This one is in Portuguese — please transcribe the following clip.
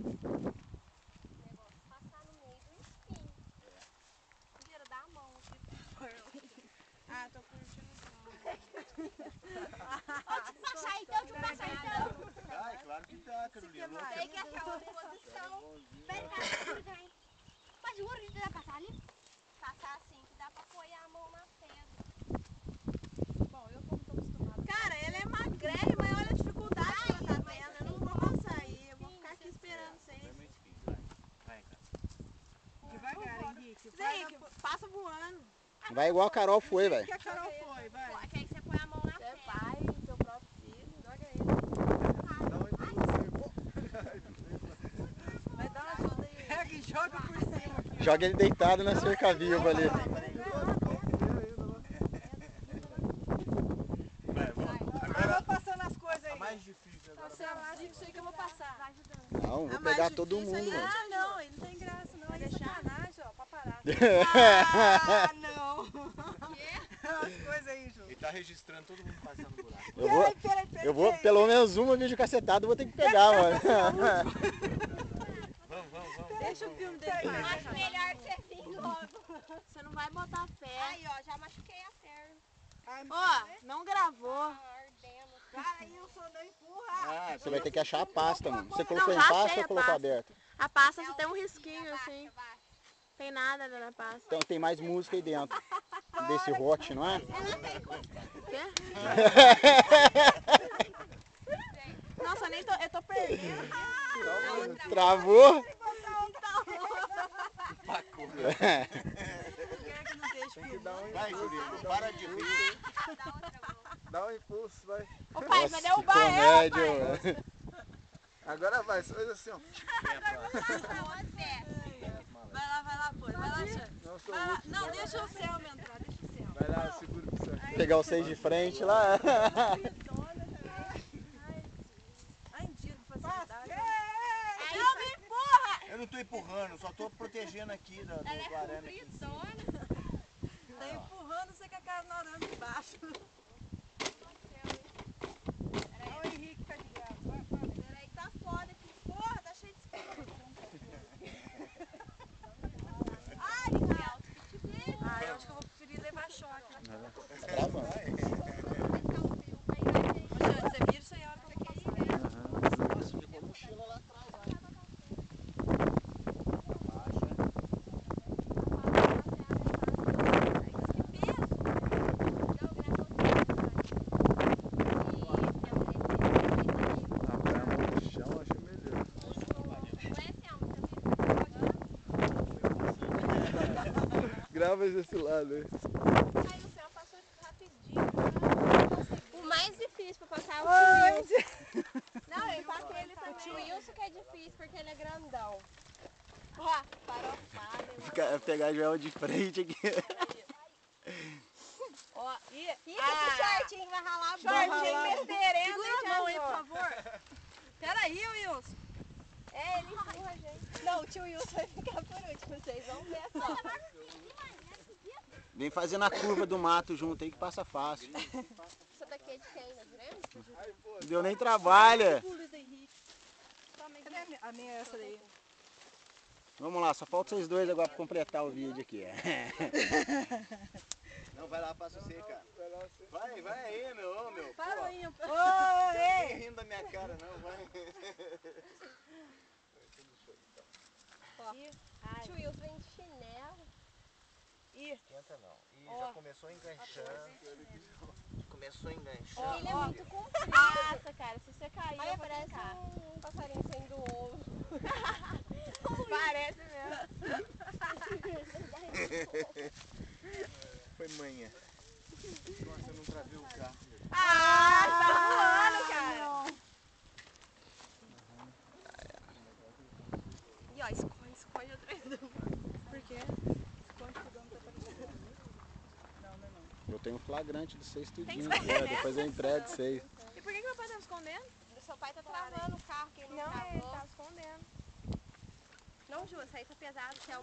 negócio passar no meio do espinho. Tira da mão aqui. Ah, tô curtindo o som. Pode passar então, de passar então. Ai, claro que dá, Carolina. Sei que é aquela posição. Vem cá, vem. Mas juro que dá pra passar ali? Passar assim, que dá pra apoiar a mão na pedra. Bom, eu como tô acostumada. Cara, ela é magrela, mas olha a dificuldade que ela tá tendo. Eu não vou sair, eu vou ficar aqui esperando vocês. Vai, cara. Devagar, Henrique. Vem, passa voando. Vai igual a Carol foi, velho. Que a Carol foi, vai. Que aí você põe a mão na Você é pedra. pai, seu próprio filho, joga ele. Vai dar uma ajuda aí. Pega e joga por cima aqui. Joga ele deitado na cerca-viva ali. Agora vai passando as coisas aí. Mais difícil agora. Isso aí que eu vou passar. Vai ajudando. Não, vou A mais pegar todo difícil mundo, aí mano. Ah, não, ele não tem graça, não. É sacanagem, ó, pra parar. Ah, não. As coisas aí, Ju. Ele tá registrando todo mundo passando no buraco. Eu vou, pelo menos uma videocacetada eu vou ter que pegar, mano. Vamos. Deixa o filme dele Acho passar. melhor você vir logo. Você não vai botar fé. Aí, ó, já machuquei a perna. Ó, não gravou. Tá ardendo. Para, Wilson, não empurra. Ah, Você vai ter que achar a pasta, mano. Você Não, colocou em já pasta achei ou a colocou pasta. aberta? A pasta só tem um risquinho assim. Abaixa. Tem nada na pasta. Então tem mais música aí dentro. Desse hot, não é? Quê? Nossa, eu tô perdendo. Travou? Vai, Juliano, para de rir. Dá outra mão. Dá um impulso, vai. Ô pai, vai Nossa, que derrubar ela, comédia, pai. mano. Agora vai, faz assim, ó. Vai lá, pô. Vai lá, Xande. Não sou Vai o lá. último. Não, deixa o Selma entrar, deixa o Selma. Vai lá, segura o seu. Pegar vocês de frente lá. Ai, Indira, com facilidade. Não me empurra! Eu não tô empurrando, só tô protegendo aqui do Ela é arame aqui em cima. compridona. Tá empurrando, você com a cara na arame embaixo. Olha o Henrique tá de graça. Vai. Peraí, tá foda aqui. Porra, tá cheio de espinho. Ai, que alto que te deu. Ah, eu acho que eu vou preferir levar choque. Tá travando. Xande, você vira isso aí a hora que eu vou passar. Nossa, ficou mochila lá atrás. Abrir a mão no chão, acho melhor. Grava desse lado aí. Aí o céu passou rapidinho. O mais difícil pra passar é o tio Wilson. Não, ele passei ele também. O tio Wilson que é difícil porque ele é grandão. Ó, farofada. Pegar Joel de frente aqui. Ó, e... Fica esse shortinho, vai ralar a bunda. Shortinho meterendo. Segura a mão aí, por favor. Peraí, Wilson. É, ele empurra a gente. Não, o tio Wilson vai ficar por último, vocês vão ver só. Vem fazendo a curva do mato junto aí que passa fácil. Essa daqui é de quem, da Jurema? Não deu nem trabalho. Cadê a minha essa daí? Vamos lá, só falta vocês dois agora pra completar o vídeo aqui. Não, vai lá, passa você, cara. Vai aí, meu. Parou aí. Não rindo da minha cara, não, vai. O tio Wilson vem de chinelo. Esquenta não. E já começou enganchando. Começou enganchando. Ele é muito comprido. Nossa, cara, se você cair, Aí eu vou parece brincar. um passarinho saindo do ovo. Parece mesmo. Foi manhã. Nossa, eu não travei o carro. Ah, tá voando, cara. E ó, esconde atrás do... Por quê? Quanto que o dono tá aparecendo? Não. Eu tenho flagrante de vocês tudinho. Depois eu entrego vocês. E por que meu pai tava escondendo? Seu pai tá travando o carro, que ele não Não, ele travou. tava escondendo. Não, Ju, essa aí tá pesado, você é